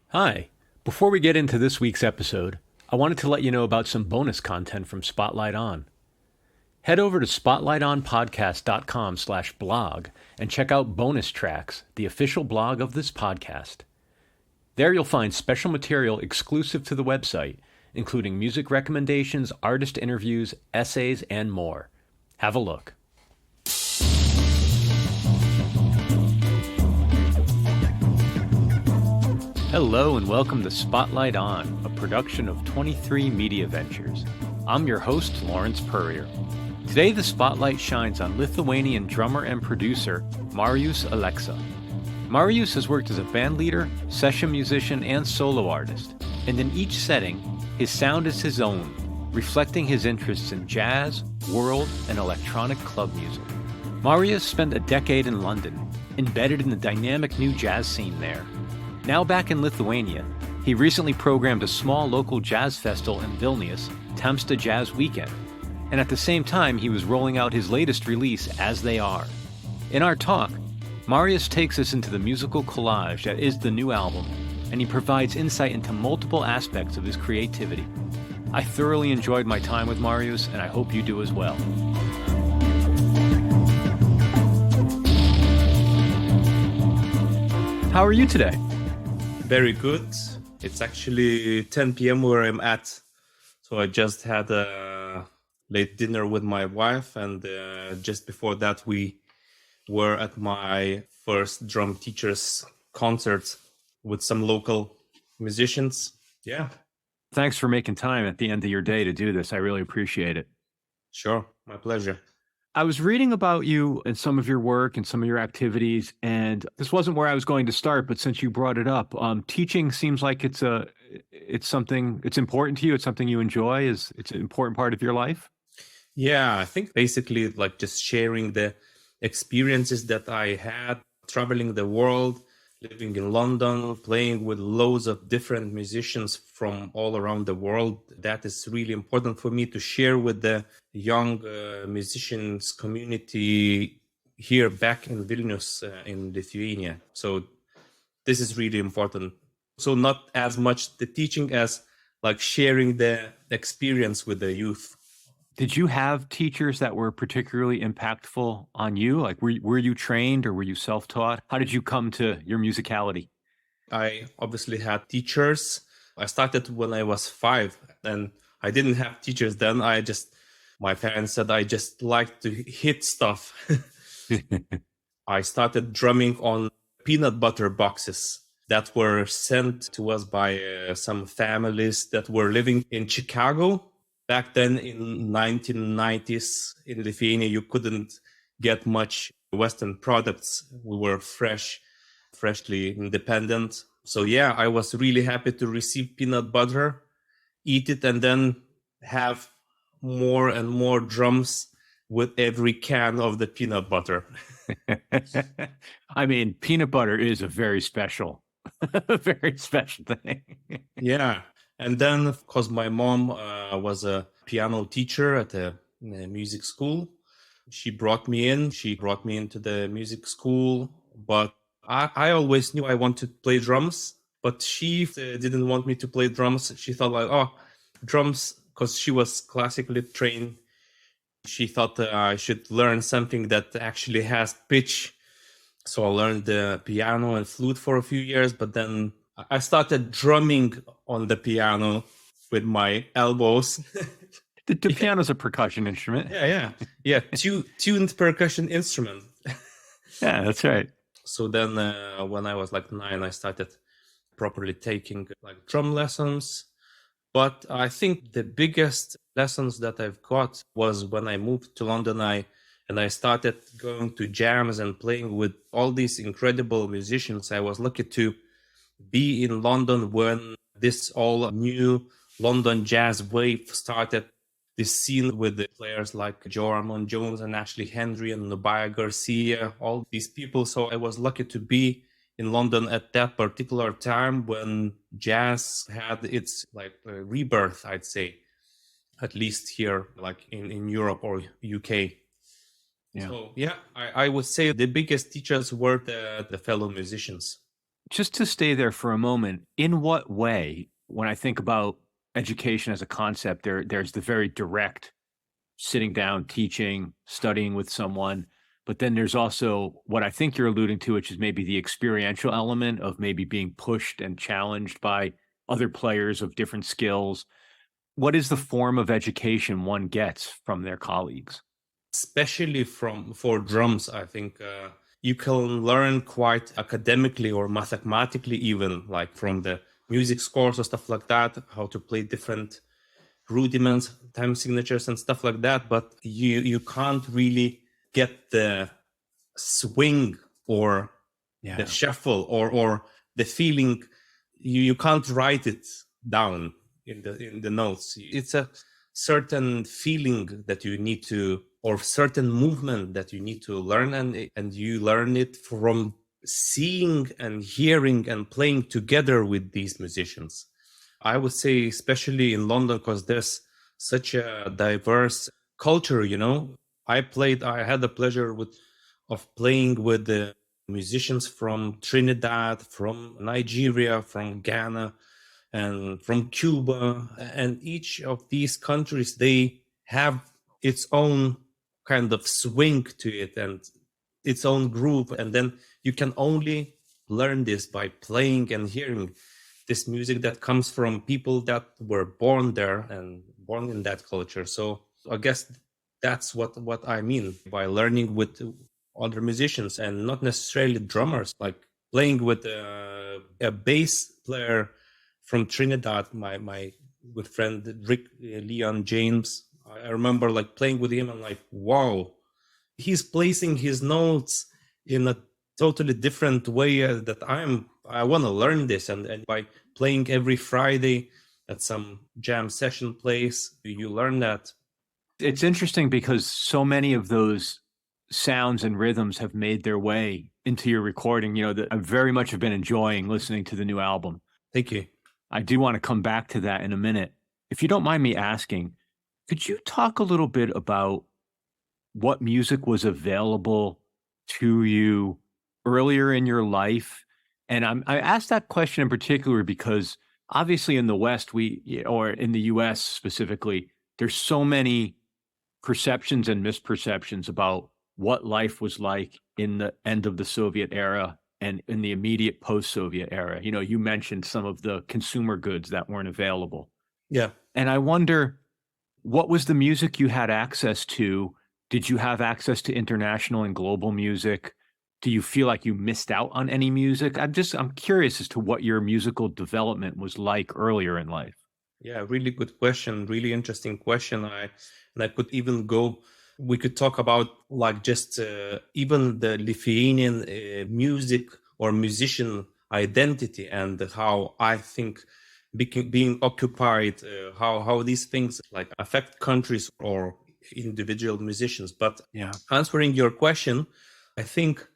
Hi. Before we get into this week's episode, I wanted to let you know about some bonus content from Spotlight On. Head over to spotlightonpodcast.com/blog and check out Bonus Tracks, the official blog of this podcast. There you'll find special material exclusive to the website, including music recommendations, artist interviews, essays, and more. Have a look. Hello and welcome to Spotlight On, a production of 23 Media Ventures. I'm your host, Lawrence Purrier. Today the spotlight shines on Lithuanian drummer and producer Marijus Aleksa. Marijus has worked as a band leader, session musician, and solo artist, and in each setting, his sound is his own, reflecting his interests in jazz, world, and electronic club music. Marijus spent a decade in London, embedded in the dynamic new jazz scene there. Now back in Lithuania, he recently programmed a small local jazz festival in Vilnius, Tamsta Jazz Weekend, and at the same time he was rolling out his latest release, As They Are. In our talk, Marijus takes us into the musical collage that is the new album, and he provides insight into multiple aspects of his creativity. I thoroughly enjoyed my time with Marijus, and I hope you do as well. How are you today? Very good. It's actually 10 p.m. where I'm at. So I just had a late dinner with my wife, and just before that we were at my first drum teacher's concert with some local musicians. Yeah. Thanks for making time at the end of your day to do this. I really appreciate it. Sure. My pleasure. I was reading about you and some of your work and some of your activities, and this wasn't where I was going to start, but since you brought it up, teaching seems like it's important to you. It's something you enjoy. It's an important part of your life. Yeah, I think basically like just sharing the experiences that I had, traveling the world, living in London, playing with loads of different musicians from all around the world. That is really important for me to share with the young musicians community here back in Vilnius in Lithuania. So this is really important. So not as much the teaching as like sharing the experience with the youth. Did you have teachers that were particularly impactful on you? Like, were you trained or were you self-taught? How did you come to your musicality? I obviously had teachers. I started when I was 5, and I didn't have teachers then. My parents said I just liked to hit stuff. I started drumming on peanut butter boxes that were sent to us by some families that were living in Chicago. Back then in 1990s in Lithuania, you couldn't get much Western products. We were freshly independent. So yeah, I was really happy to receive peanut butter, eat it, and then have more and more drums with every can of the peanut butter. I mean, peanut butter is a very special thing. Yeah. And then, of course, my mom was a piano teacher at a music school. She brought me into the music school. But I always knew I wanted to play drums. But she didn't want me to play drums. She thought like, drums, because she was classically trained. She thought I should learn something that actually has pitch. So I learned the piano and flute for a few years, but then I started drumming on the piano with my elbows. The piano's a percussion instrument. Yeah. Tuned percussion instrument. Yeah, that's right. So then when I was like 9, I started properly taking like drum lessons. But I think the biggest lessons that I've got was when I moved to London. I started going to jams and playing with all these incredible musicians. I was lucky to be in London when this all new London jazz wave started. This scene with the players like Joe Armon-Jones and Ashley Henry and Nubia Garcia, all these people. So I was lucky to be in London at that particular time when jazz had its rebirth, I'd say. at least here, like in Europe or UK. Yeah. So yeah, I would say the biggest teachers were the fellow musicians. Just to stay there for a moment, in what way, when I think about education as a concept, there's the very direct sitting down, teaching, studying with someone. But then there's also what I think you're alluding to, which is maybe the experiential element of maybe being pushed and challenged by other players of different skills. What is the form of education one gets from their colleagues? Especially for drums, I think you can learn quite academically or mathematically, even like from the music scores or stuff like that, how to play different rudiments, time signatures and stuff like that. But you can't really get the swing or the shuffle or the feeling. You can't write it down in the notes. It's a certain feeling that you need to, or certain movement that you need to learn, and you learn it from seeing and hearing and playing together with these musicians. I would say, especially in London, because there's such a diverse culture, I had the pleasure of playing with the musicians from Trinidad, from Nigeria, from Ghana, and from Cuba. And each of these countries, they have its own kind of swing to it and its own groove. And then you can only learn this by playing and hearing this music that comes from people that were born there and born in that culture. So I guess that's what I mean by learning with other musicians, and not necessarily drummers, like playing with a bass player from Trinidad, my good friend Rick Leon James. I remember like playing with him and like, wow, he's placing his notes in a totally different way that I want to learn this. And by playing every Friday at some jam session place, you learn that. It's interesting because so many of those sounds and rhythms have made their way into your recording, that I very much have been enjoying listening to the new album. Thank you. I do want to come back to that in a minute. If you don't mind me asking, could you talk a little bit about what music was available to you earlier in your life? And I asked that question in particular because obviously in the West, or in the US specifically, there's so many perceptions and misperceptions about what life was like in the end of the Soviet era and in the immediate post-Soviet era. You mentioned some of the consumer goods that weren't available. Yeah. And I wonder, what was the music you had access to? Did you have access to international and global music? Do you feel like you missed out on any music? I'm curious as to what your musical development was like earlier in life. Yeah, really good question. Really interesting question. I could even we could talk about like just even the Lithuanian music or musician identity, and how I think being occupied, how these things like affect countries or individual musicians. But answering your question, I think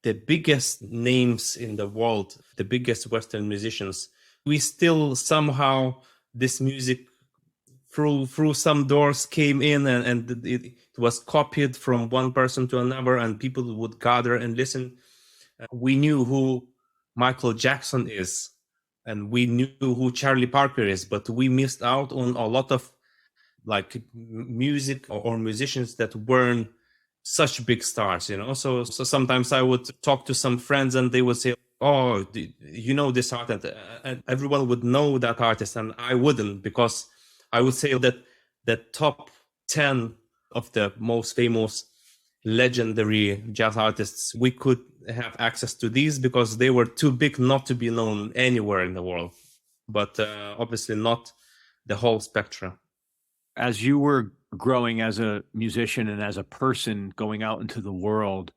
the biggest names in the world, the biggest Western musicians, we still somehow, this music through some doors came in, and it was copied from one person to another, and people would gather and listen. We knew who Michael Jackson is, and we knew who Charlie Parker is, but we missed out on a lot of like music or musicians that weren't such big stars, So sometimes I would talk to some friends and they would say, oh, you know this artist, and everyone would know that artist, and I wouldn't, because I would say that the top 10 of the most famous legendary jazz artists, we could have access to these because they were too big not to be known anywhere in the world. But obviously not the whole spectrum. As you were growing as a musician and as a person going out into the world,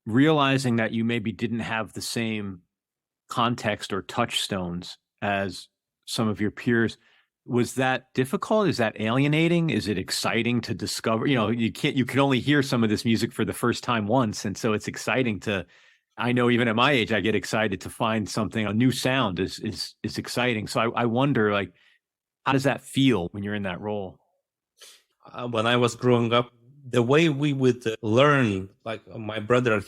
realizing that you maybe didn't have the same context or touchstones as some of your peers, was that difficult? Is that alienating? Is it exciting to discover? You can only hear some of this music for the first time once. And so it's exciting I know even at my age, I get excited to find something, a new sound is exciting. So I wonder, like, How does that feel when you're in that role? When I was growing up, the way we would learn, like my brother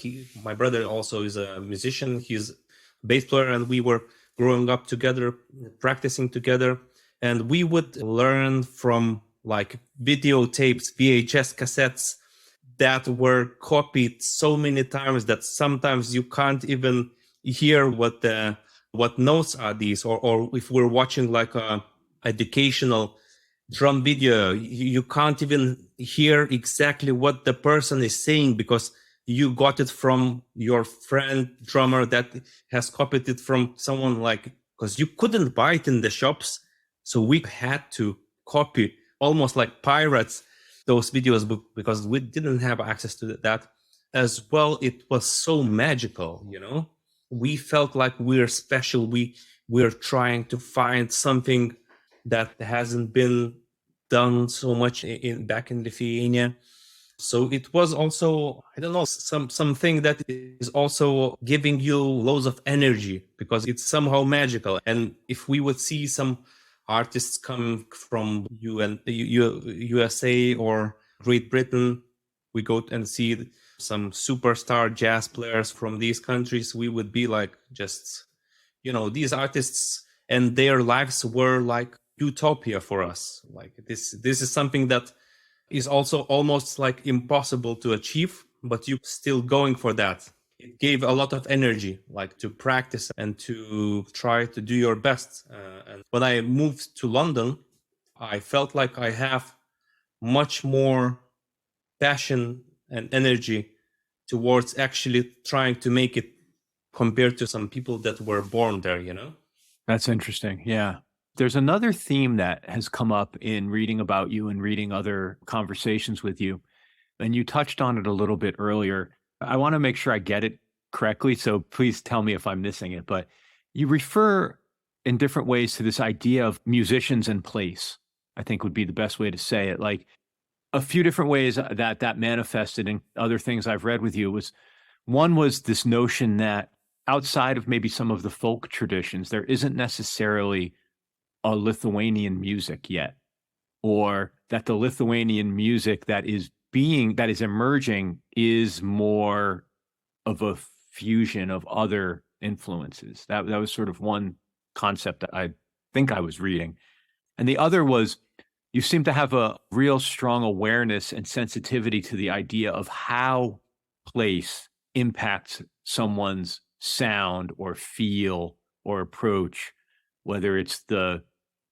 also is a musician. He's a bass player, and we were growing up together, practicing together, and we would learn from like videotapes, VHS cassettes that were copied so many times that sometimes you can't even hear what notes are these, or if we're watching like a educational drum video, you can't even hear exactly what the person is saying because you got it from your friend drummer that has copied it from someone, like, because you couldn't buy it in the shops, so we had to copy almost like pirates those videos because we didn't have access to that as well. It was so magical, we felt like we're special. We're trying to find something that hasn't been done so much back in Lithuania. So it was also, I don't know, something that is also giving you loads of energy because it's somehow magical. And if we would see some artists coming from USA or Great Britain, we go and see some superstar jazz players from these countries, we would be like, just, these artists and their lives were like utopia for us. Like this is something that is also almost like impossible to achieve, but you still going for that. It gave a lot of energy, like to practice and to try to do your best. And when I moved to London, I felt like I have much more passion and energy towards actually trying to make it compared to some people that were born there. That's interesting. Yeah. There's another theme that has come up in reading about you and reading other conversations with you, and you touched on it a little bit earlier. I want to make sure I get it correctly, so please tell me if I'm missing it. But you refer in different ways to this idea of musicians in place, I think would be the best way to say it. Like a few different ways that manifested in other things I've read with you was this notion that outside of maybe some of the folk traditions, there isn't necessarily a Lithuanian music yet, or that the Lithuanian music that is emerging is more of a fusion of other influences. That was sort of one concept that I think I was reading. And the other was you seem to have a real strong awareness and sensitivity to the idea of how place impacts someone's sound or feel or approach, whether it's the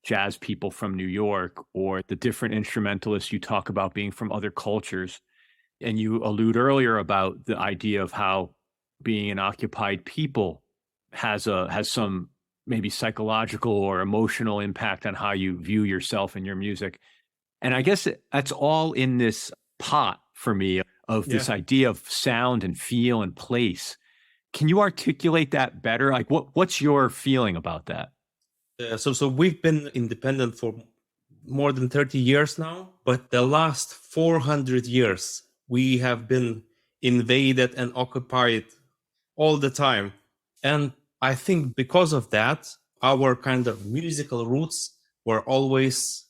jazz people from New York or the different instrumentalists you talk about being from other cultures. And you allude earlier about the idea of how being an occupied people has some maybe psychological or emotional impact on how you view yourself and your music. And I guess that's all in this pot for me of this idea of sound and feel and place. Can you articulate that better? Like what's your feeling about that? So we've been independent for more than 30 years now, but the last 400 years we have been invaded and occupied all the time. And I think because of that, our kind of musical roots were always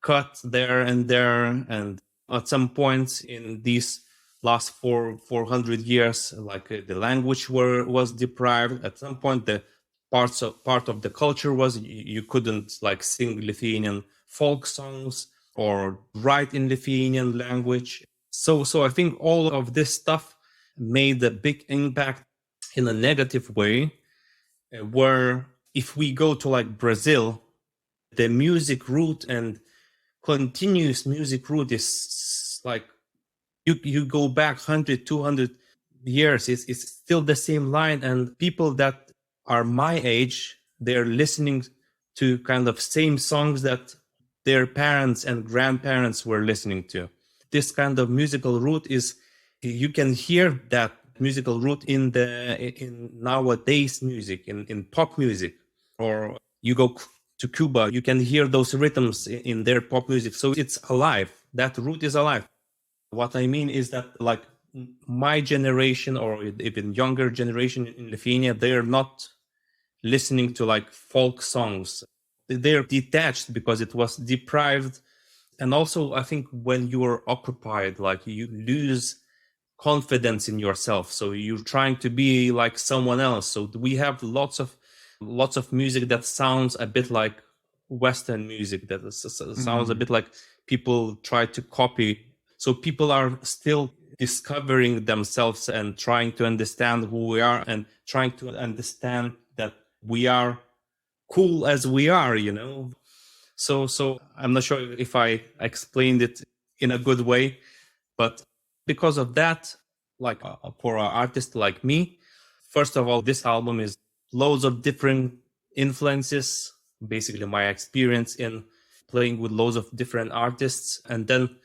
cut there and there. And at some point in these last 400 years, like the language was deprived. At some point, the part of the culture was you couldn't like sing Lithuanian folk songs or write in Lithuanian language. So I think all of this stuff made a big impact in a negative way, where if we go to like Brazil, the music root and continuous music root is like you go back 100, 200 years, it's still the same line. And people that are my age, they're listening to kind of same songs that their parents and grandparents were listening to. This kind of musical root is, you can hear that musical root in nowadays music, in pop music. Or you go to Cuba, you can hear those rhythms in their pop music. So it's alive. That root is alive. What I mean is that like my generation or even younger generation in Lithuania, they're not listening to like folk songs. they're detached because it was deprived. And also, I think when you're occupied, like you lose confidence in yourself. So you're trying to be like someone else. So we have lots of music that sounds a bit like Western music, that sounds a bit like people try to copy. So people are still discovering themselves and trying to understand who we are and trying to understand that we are cool as we are, So I'm not sure if I explained it in a good way, but because of that, like for an artist like me, first of all, this album is loads of different influences, basically my experience in playing with loads of different artists. And then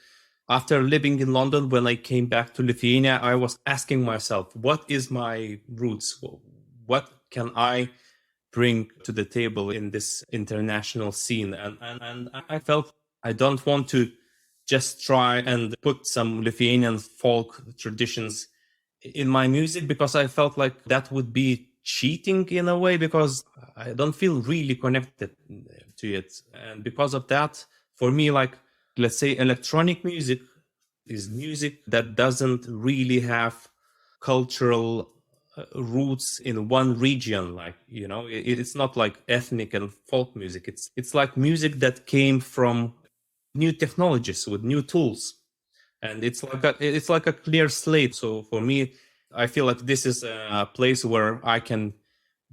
after living in London, when I came back to Lithuania, I was asking myself, what is my roots? What can I bring to the table in this international scene? And I felt I don't want to just try and put some Lithuanian folk traditions in my music, because I felt like that would be cheating in a way, because I don't feel really connected to it. And because of that, for me, like, let's say electronic music is music that doesn't really have cultural roots in one region. Like, it's not like ethnic and folk music. It's like music that came from new technologies with new tools, and it's like a clear slate. So for me, I feel like this is a place where I can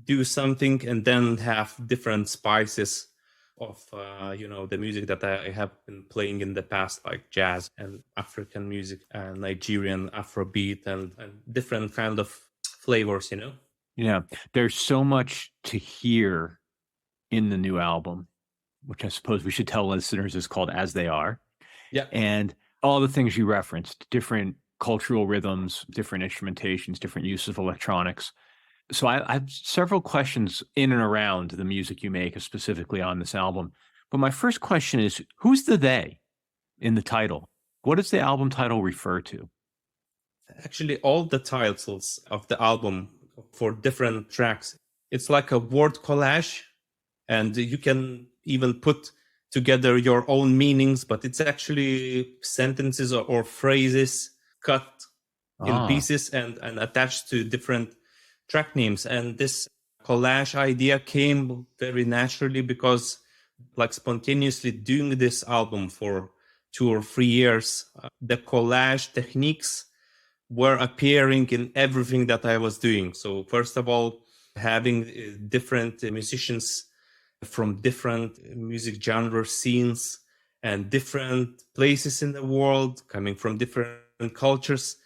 do something and then have different spices of the music that I have been playing in the past, like jazz and African music and Nigerian Afrobeat and different kind of flavors. Yeah, there's so much to hear in the new album, which I suppose we should tell listeners is called As They Are. Yeah. And all the things you referenced, different cultural rhythms, different instrumentations, different use of electronics. So I have several questions in and around the music you make, specifically on this album. But my first question is, who's the they in the title? What does the album title refer to? Actually, all the titles of the album for different tracks, it's like a word collage, and you can even put together your own meanings, but it's actually sentences or phrases cut in pieces and attached to different track names. And this collage idea came very naturally because, like, spontaneously doing this album for 2 or 3 years, the collage techniques were appearing in everything that I was doing. So first of all, having different musicians from different music genre scenes and different places in the world, coming from different cultures,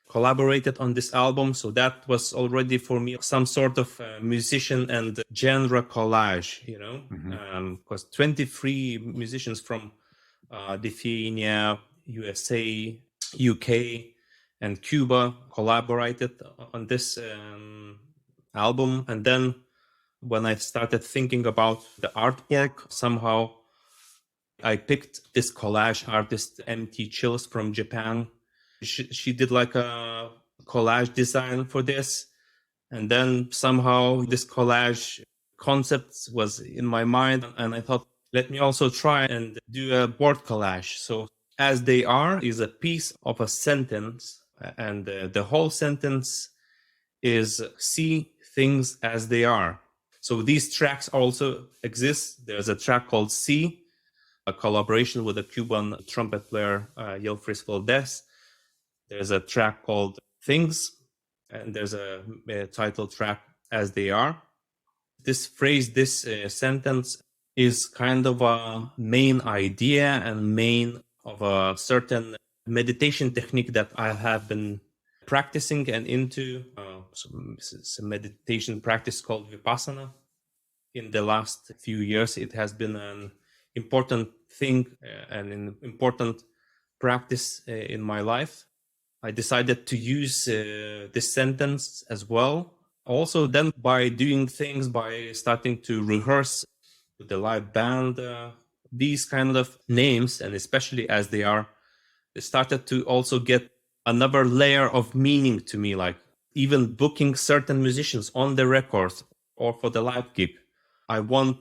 collaborated on this album. So that was already for me some sort of musician and genre collage, because 23 musicians from Lithuania, USA, UK, and Cuba collaborated on this album. And then when I started thinking about the artwork, somehow I picked this collage artist, MT Chills from Japan. She did like a collage design for this. And then somehow this collage concept was in my mind. And I thought, let me also try and do a word collage. So As They Are is a piece of a sentence. And the whole sentence is see things as they are. So these tracks also exist. There's a track called See, a collaboration with a Cuban trumpet player, Yelfris Valdez. There's a track called Things, and there's a title track As They Are. This phrase, this sentence is kind of a main idea and main of a certain meditation technique that I have been practicing and into some meditation practice called Vipassana. In the last few years, it has been an important thing and an important practice in my life. I decided to use this sentence as well. Also, then by doing things, by starting to rehearse with the live band, these kind of names, and especially As They Are, they started to also get another layer of meaning to me, like even booking certain musicians on the records or for the live gig. I want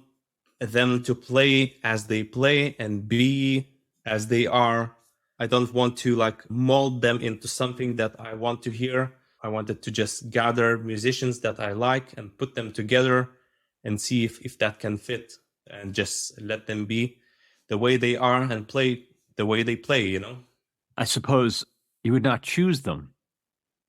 them to play as they play and be as they are. I don't want to like mold them into something that I want to hear. I wanted to just gather musicians that I like and put them together and see if that can fit, and just let them be the way they are and play the way they play, you know? I suppose you would not choose them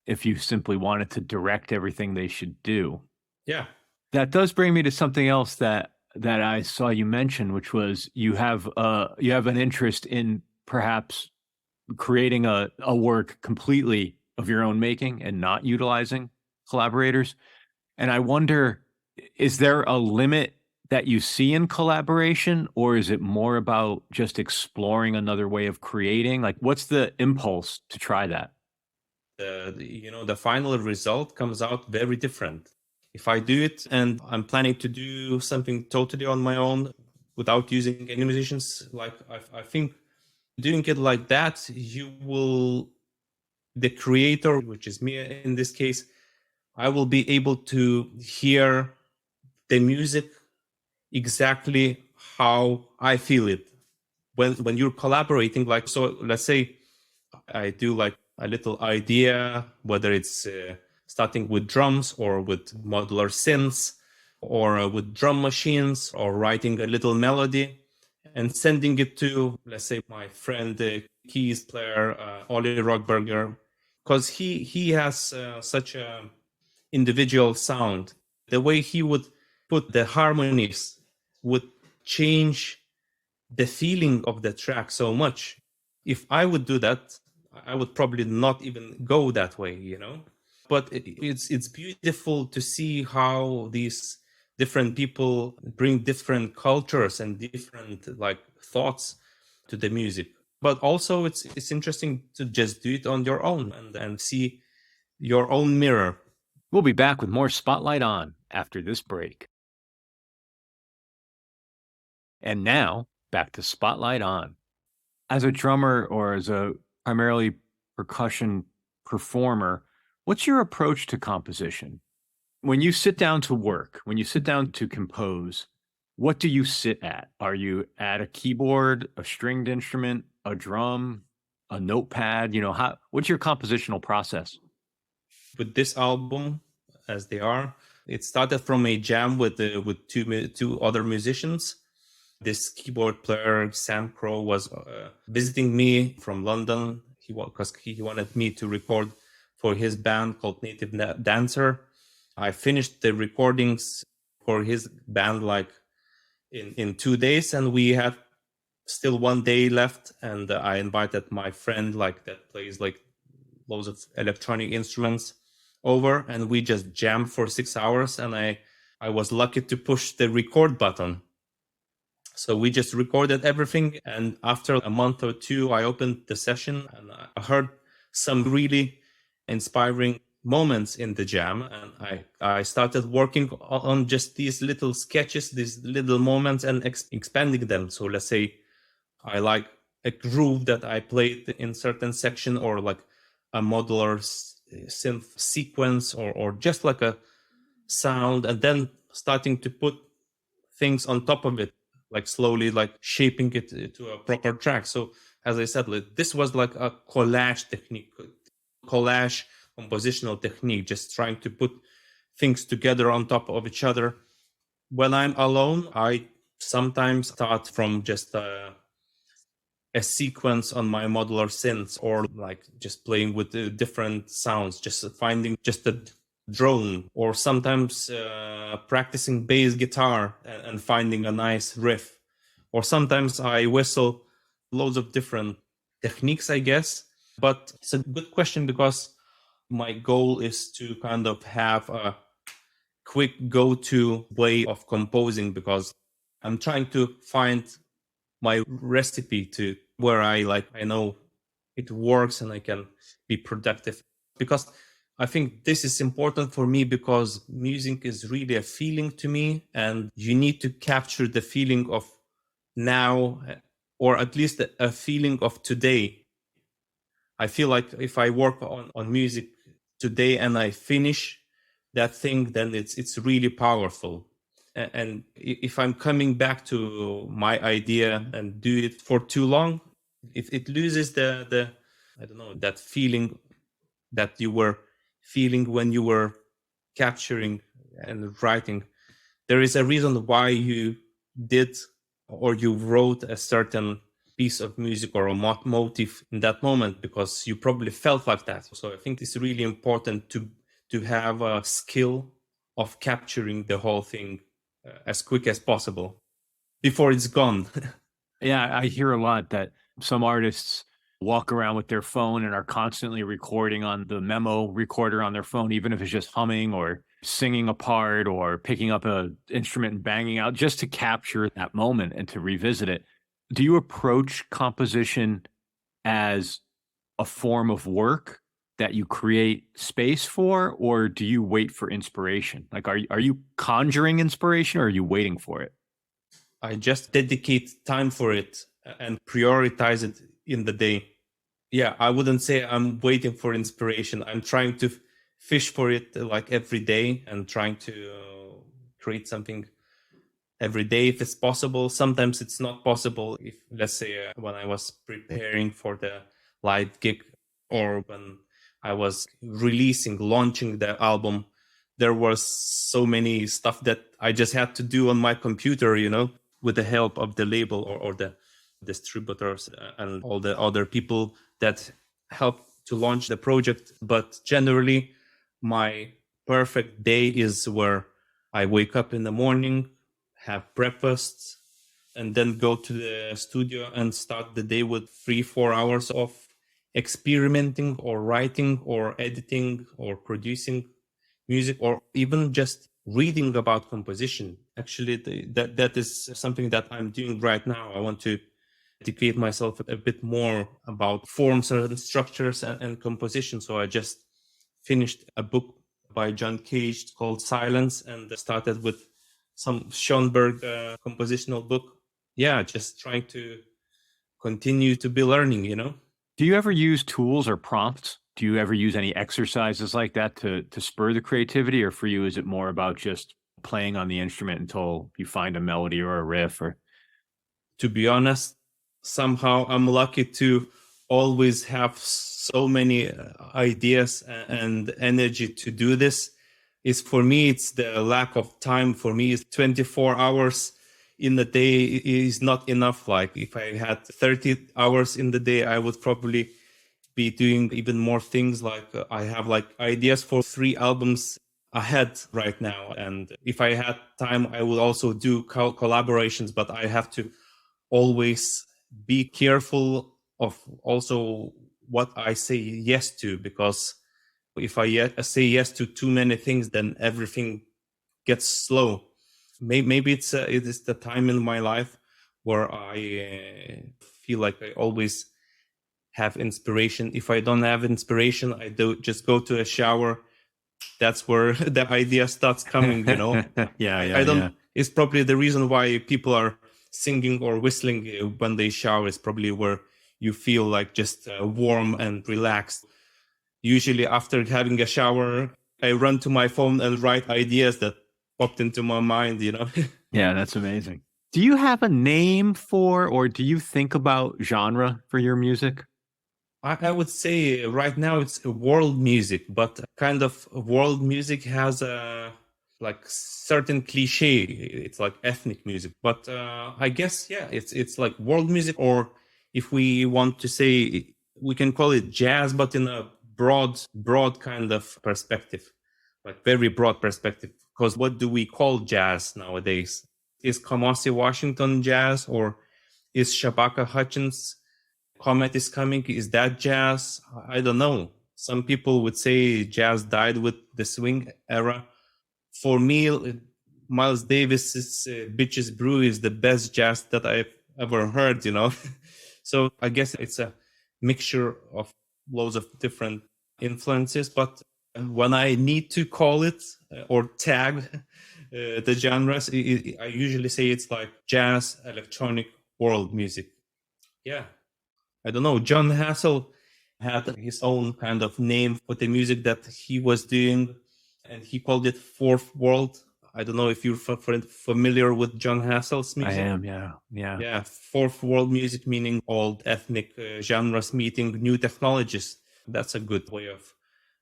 if you simply wanted to direct everything they should do. Yeah. That does bring me to something else that I saw you mention, which was you have an interest in perhaps creating a work completely of your own making and not utilizing collaborators. And I wonder, is there a limit that you see in collaboration, or is it more about just exploring another way of creating? Like, what's the impulse to try that? The final result comes out very different. If I do it and I'm planning to do something totally on my own without using any musicians, like I think doing it like that, the creator, which is me in this case, I will be able to hear the music exactly how I feel it. When you're collaborating, like, so let's say I do like a little idea, whether it's starting with drums or with modular synths or with drum machines, or writing a little melody and sending it to, let's say, my friend, keys player, Ollie Rockberger, because he has such a individual sound. The way he would put the harmonies would change the feeling of the track so much. If I would do that, I would probably not even go that way, you know? But it's beautiful to see how these different people bring different cultures and different like thoughts to the music. But also it's interesting to just do it on your own and see your own mirror. We'll be back with more Spotlight On after this break. And now, back to Spotlight On. As a drummer or as a primarily percussion performer, what's your approach to composition? When you sit down to work, when you sit down to compose, what do you sit at? Are you at a keyboard, a stringed instrument, a drum, a notepad? What's your compositional process? With this album, as they are, it started from a jam with two other musicians. This keyboard player, Sam Crow, was visiting me from London because he wanted me to record for his band called Native Dancer. I finished the recordings for his band like in 2 days, and we had still 1 day left. And I invited my friend, like that plays like loads of electronic instruments, over, and we just jammed for 6 hours. And I was lucky to push the record button. So we just recorded everything. And after a month or two, I opened the session and I heard some really inspiring moments in the jam. And I started working on just these little sketches, these little moments, and expanding them. So let's say I like a groove that I played in certain section, or like a modular synth sequence, or just like a sound, and then starting to put things on top of it, like slowly like shaping it to a proper track. So as I said, this was like a collage compositional technique, just trying to put things together on top of each other. When I'm alone, I sometimes start from just a sequence on my modular synths, or like just playing with the different sounds, just finding just a drone, or sometimes practicing bass guitar and finding a nice riff, or sometimes I whistle. Loads of different techniques, I guess. But it's a good question, because my goal is to kind of have a quick go-to way of composing, because I'm trying to find my recipe to where I know it works and I can be productive. Because I think this is important for me, because music is really a feeling to me, and you need to capture the feeling of now, or at least a feeling of today. I feel like if I work on music today and I finish that thing, then it's really powerful. And if I'm coming back to my idea and do it for too long, if it loses the I don't know, that feeling that you were feeling when you were capturing and writing. There is a reason why you did or you wrote a certain piece of music or a motif in that moment, because you probably felt like that. So I think it's really important to have a skill of capturing the whole thing as quick as possible before it's gone. Yeah, I hear a lot that some artists walk around with their phone and are constantly recording on the memo recorder on their phone, even if it's just humming or singing a part or picking up an instrument and banging out just to capture that moment and to revisit it. Do you approach composition as a form of work that you create space for, or do you wait for inspiration? Like, are you conjuring inspiration or are you waiting for it? I just dedicate time for it and prioritize it in the day. Yeah, I wouldn't say I'm waiting for inspiration. I'm trying to fish for it like every day and trying to create something every day if it's possible. Sometimes it's not possible. If, let's say, when I was preparing for the live gig or when I was launching the album, there was so many stuff that I just had to do on my computer, with the help of the label or the distributors and all the other people that help to launch the project. But generally, my perfect day is where I wake up in the morning, have breakfast, and then go to the studio and start the day with 3-4 hours of experimenting or writing or editing or producing music, or even just reading about composition. Actually, that is something that I'm doing right now. I want to educate myself a bit more about forms and structures and composition. So I just finished a book by John Cage called Silence, and started with some Schoenberg compositional book. Yeah, just trying to continue to be learning, Do you ever use tools or prompts? Do you ever use any exercises like that to spur the creativity, or for you, is it more about just playing on the instrument until you find a melody or a riff? Or to be honest, somehow I'm lucky to always have so many ideas and energy to do this. Is for me, it's the lack of time. For me, it's 24 hours in the day is not enough. Like if I had 30 hours in the day, I would probably be doing even more things. Like I have like ideas for 3 albums ahead right now. And if I had time, I would also do collaborations, but I have to always be careful of also what I say yes to, because if I say yes to too many things, then everything gets slow. Maybe it is the time in my life where I feel like I always have inspiration. If I don't have inspiration, I do just go to a shower. That's where the idea starts coming, Yeah. I don't. It's probably the reason why people are singing or whistling when they shower, is probably where you feel like just warm and relaxed. Usually after having a shower, I run to my phone and write ideas that popped into my mind, Yeah, that's amazing. Do you have a name for, or do you think about genre for your music? I would say right now it's world music, but kind of world music has a like certain cliche. It's like ethnic music, but I guess it's like world music, or if we want to say, we can call it jazz, but in a broad kind of perspective, like very broad perspective. Because what do we call jazz nowadays? Is Kamasi Washington jazz, or is Shabaka Hutchins Comet is Coming? Is that jazz? I don't know. Some people would say jazz died with the swing era. For me, Miles Davis's Bitches Brew is the best jazz that I've ever heard, So I guess it's a mixture of loads of different influences. But when I need to call it or tag the genres, I usually say it's like jazz, electronic, world music. Yeah. I don't know. John Hassel had his own kind of name for the music that he was doing, and he called it Fourth World. I don't know if you're familiar with John Hassel's I music. am, yeah. Yeah. Yeah, fourth world music, meaning old ethnic genres meeting new technologies. That's a good way of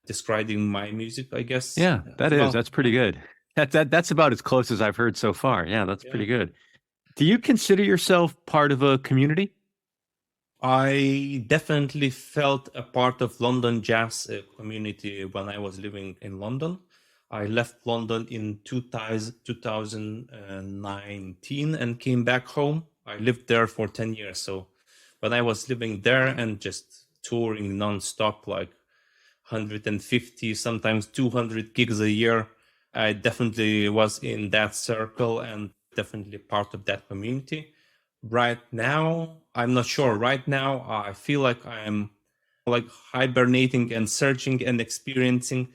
describing my music, I guess, Yeah, that as is. well. That's pretty good. That's about as close as I've heard so far. Yeah, that's Yeah. pretty good. Do you consider yourself part of a community? I definitely felt a part of London jazz community when I was living in London. I left London in 2019 and came back home. I lived there for 10 years. So when I was living there and just touring nonstop, like 150, sometimes 200 gigs a year, I definitely was in that circle and definitely part of that community. Right now, I'm not sure. Right now, I feel like I'm like hibernating and searching and experimenting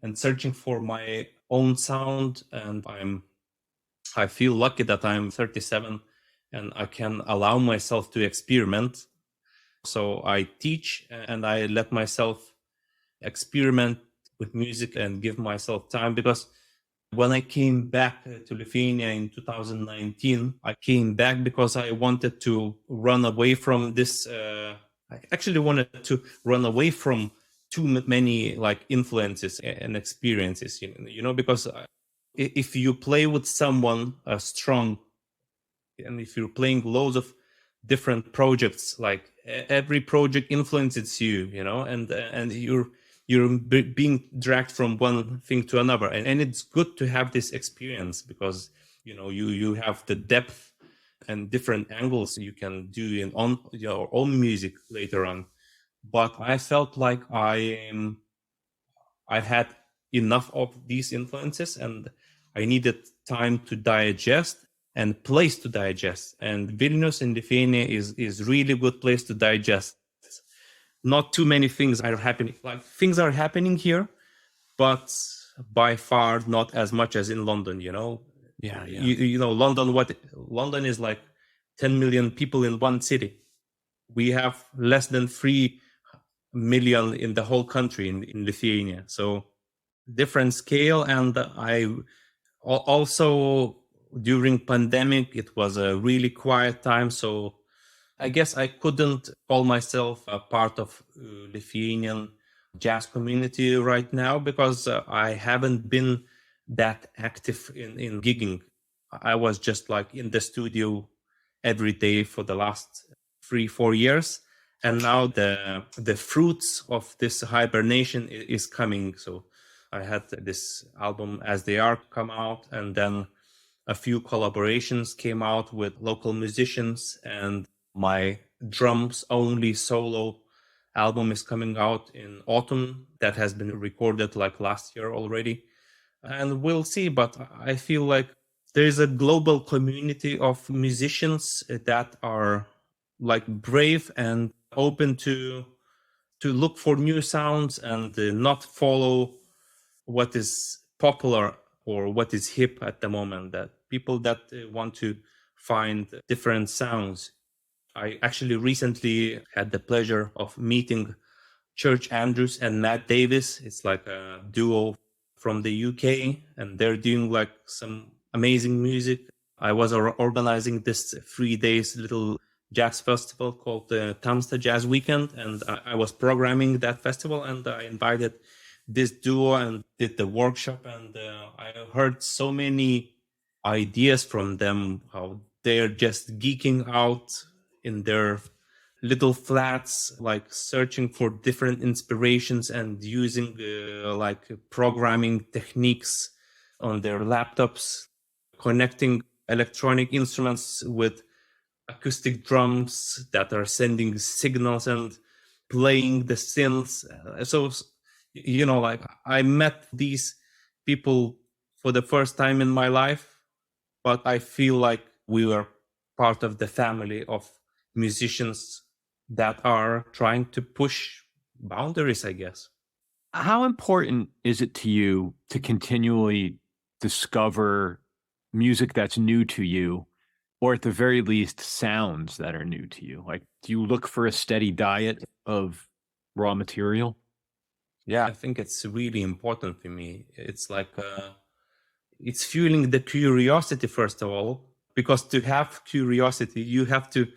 and searching for my own sound. And I feel lucky that I'm 37 and I can allow myself to experiment. So I teach and I let myself experiment with music and give myself time, because when I came back to Lithuania in 2019, I came back because I wanted to run away from this. I actually wanted to run away from too many like influences and experiences, because if you play with someone strong, and if you're playing loads of different projects, like every project influences you, and you're being dragged from one thing to another, and it's good to have this experience, because you have the depth and different angles you can do in on your own music later on. But I felt like I had enough of these influences, and I needed time to digest and place to digest. And Vilnius in Lithuania is really good place to digest. Not too many things are happening. Like things are happening here, but by far not as much as in London. Yeah, yeah. London. What London is like 10 million people in one city. We have less than 3 million in the whole country in Lithuania. So different scale. And I also, during pandemic, it was a really quiet time. So I guess I couldn't call myself a part of Lithuanian jazz community right now, because I haven't been that active in gigging. I was just like in the studio every day for the last 3-4 years, and now the fruits of this hibernation is coming. So I had this album As They Are come out, and then a few collaborations came out with local musicians, and my drums only solo album is coming out in autumn. That has been recorded like last year already, and we'll see. But I feel like there's a global community of musicians that are like brave and open to look for new sounds and not follow what is popular or what is hip at the moment. That people that want to find different sounds. I actually recently had the pleasure of meeting Church Andrews and Matt Davis. It's like a duo from the UK, and they're doing like some amazing music. I was organizing this 3 days little jazz festival called the Tamsta Jazz Weekend, and I was programming that festival, and I invited this duo and did the workshop, and I heard so many ideas from them, how they're just geeking out in their little flats, like searching for different inspirations and using like programming techniques on their laptops, connecting electronic instruments with acoustic drums that are sending signals and playing the synths. So, like I met these people for the first time in my life, but I feel like we were part of the family of musicians that are trying to push boundaries, I guess. How important is it to you to continually discover music that's new to you, or at the very least, sounds that are new to you? Like, do you look for a steady diet of raw material? Yeah, I think it's really important for me. It's like it's fueling the curiosity, first of all, because to have curiosity, you have to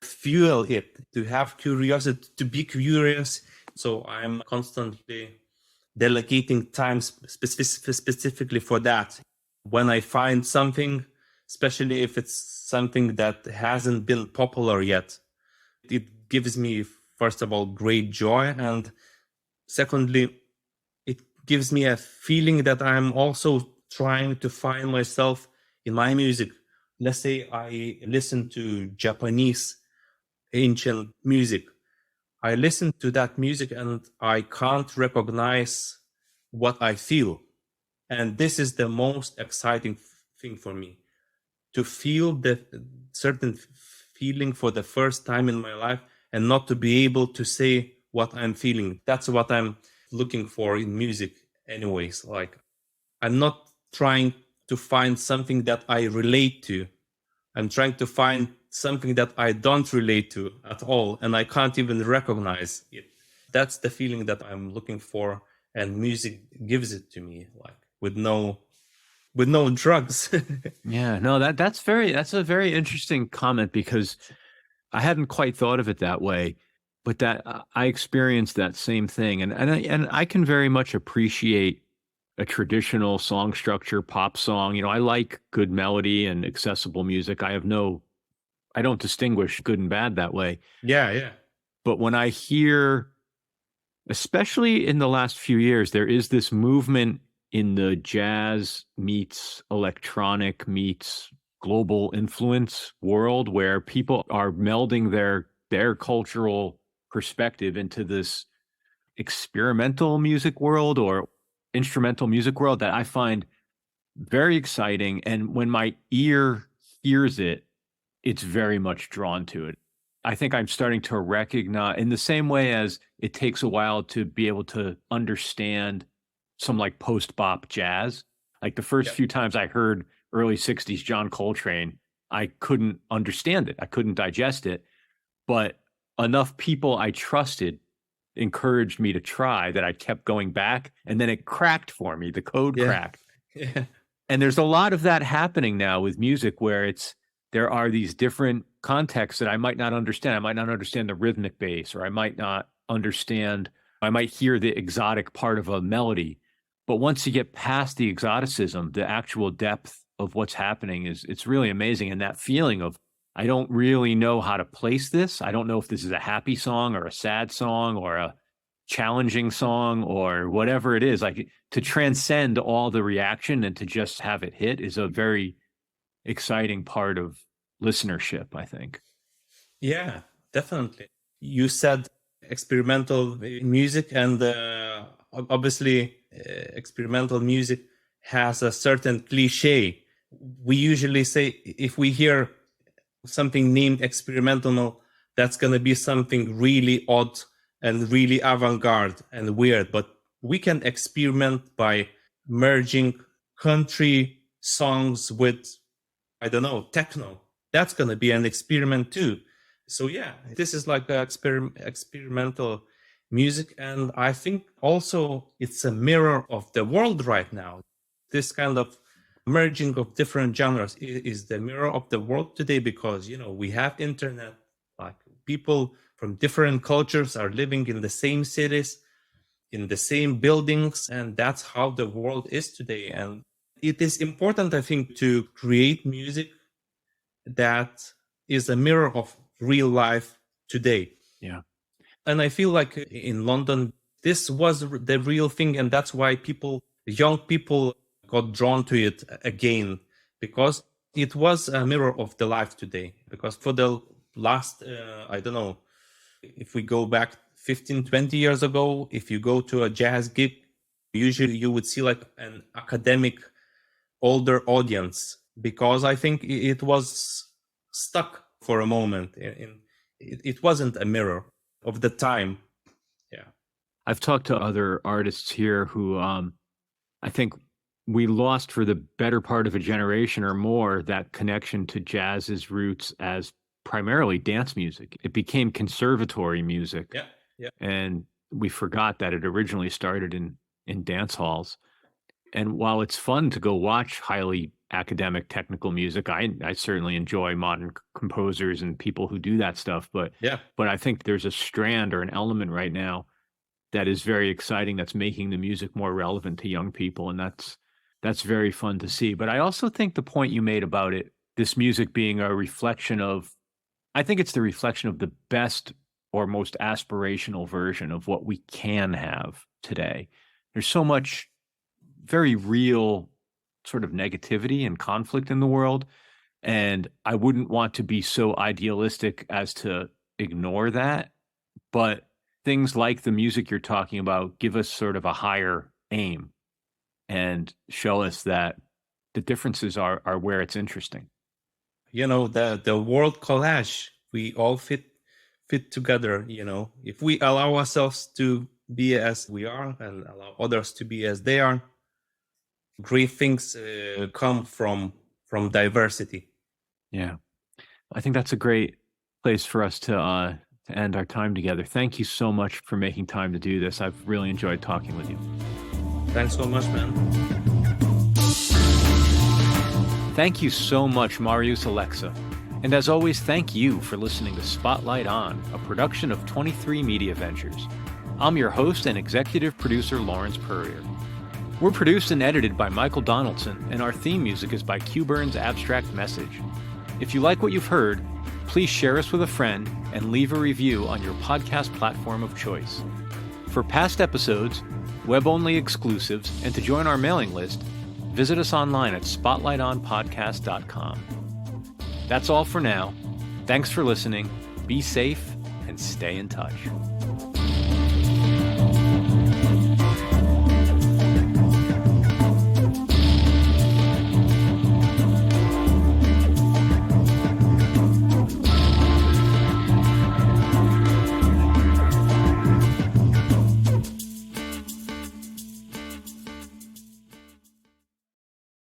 fuel it, to have curiosity, to be curious. So I'm constantly delegating time specifically for that. When I find something, especially if it's something that hasn't been popular yet, it gives me, first of all, great joy. And secondly, it gives me a feeling that I'm also trying to find myself in my music. Let's say I listen to Japanese ancient music. I listen to that music and I can't recognize what I feel. And this is the most exciting thing for me, to feel the certain feeling for the first time in my life and not to be able to say what I'm feeling. That's what I'm looking for in music anyways. Like, I'm not trying to find something that I relate to. I'm trying to find something that I don't relate to at all, and I can't even recognize it. That's the feeling that I'm looking for, and music gives it to me, like with no drugs. Yeah, no, that's a very interesting comment, because I hadn't quite thought of it that way, but that I experienced that same thing, and I can very much appreciate a traditional song structure, pop song. I like good melody and accessible music. I don't distinguish good and bad that way. Yeah. But when I hear, especially in the last few years, there is this movement in the jazz meets electronic meets global influence world, where people are melding their cultural perspective into this experimental music world or instrumental music world, that I find very exciting. And when my ear hears it, it's very much drawn to it. I think I'm starting to recognize, in the same way as it takes a while to be able to understand some like post-bop jazz. Like the first few times I heard early 60s John Coltrane, I couldn't understand it. I couldn't digest it. But enough people I trusted encouraged me to try, that I kept going back, and then it cracked for me. The code cracked. Yeah. And there's a lot of that happening now with music, where there are these different contexts that I might not understand. I might not understand the rhythmic bass, or I might hear the exotic part of a melody. But once you get past the exoticism, the actual depth of what's happening it's really amazing. And that feeling of, I don't really know how to place this. I don't know if this is a happy song or a sad song or a challenging song or whatever it is. Like, to transcend all the reaction and to just have it hit is a very exciting part of listenership, I think. Yeah, definitely. You said experimental music, and obviously experimental music has a certain cliche. We usually say, if we hear something named experimental, that's going to be something really odd and really avant-garde and weird. But we can experiment by merging country songs with, I don't know, techno. That's going to be an experiment too. So yeah, this is like experimental music. And I think also it's a mirror of the world right now. This kind of merging of different genres is the mirror of the world today, because, we have internet, like people from different cultures are living in the same cities, in the same buildings, and that's how the world is today. And it is important, I think, to create music that is a mirror of real life today. Yeah. And I feel like in London, this was the real thing. And that's why young people got drawn to it again, because it was a mirror of the life today. Because for the last, I don't know, if we go back 15, 20 years ago, if you go to a jazz gig, usually you would see like an academic older audience, because I think it was stuck for a moment. It wasn't a mirror of the time. Yeah. I've talked to other artists here who I think we lost, for the better part of a generation or more, that connection to jazz's roots as primarily dance music. It became conservatory music. Yeah. And we forgot that it originally started in dance halls. And while it's fun to go watch highly academic technical music, I certainly enjoy modern composers and people who do that stuff. But Yeah. I think there's a strand or an element right now that is very exciting, that's making the music more relevant to young people. And that's very fun to see. But I also think the point you made about it, this music being a reflection of, I think it's the reflection of the best or most aspirational version of what we can have today. There's so much very real sort of negativity and conflict in the world. And I wouldn't want to be so idealistic as to ignore that. But things like the music you're talking about give us sort of a higher aim and show us that the differences are where it's interesting. The world collage, we all fit together. If we allow ourselves to be as we are and allow others to be as they are, great things come from diversity. Yeah, I think that's a great place for us to end our time together. Thank you so much for making time to do this. I've really enjoyed talking with you. Thanks so much, man. Thank you so much, Marijus Aleksa. And as always, thank you for listening to Spotlight On, a production of 23 Media Ventures. I'm your host and executive producer, Lawrence Purrier. We're produced and edited by Michael Donaldson, and our theme music is by Q-Burn's Abstract Message. If you like what you've heard, please share us with a friend and leave a review on your podcast platform of choice. For past episodes, web-only exclusives, and to join our mailing list, visit us online at spotlightonpodcast.com. That's all for now. Thanks for listening. Be safe and stay in touch.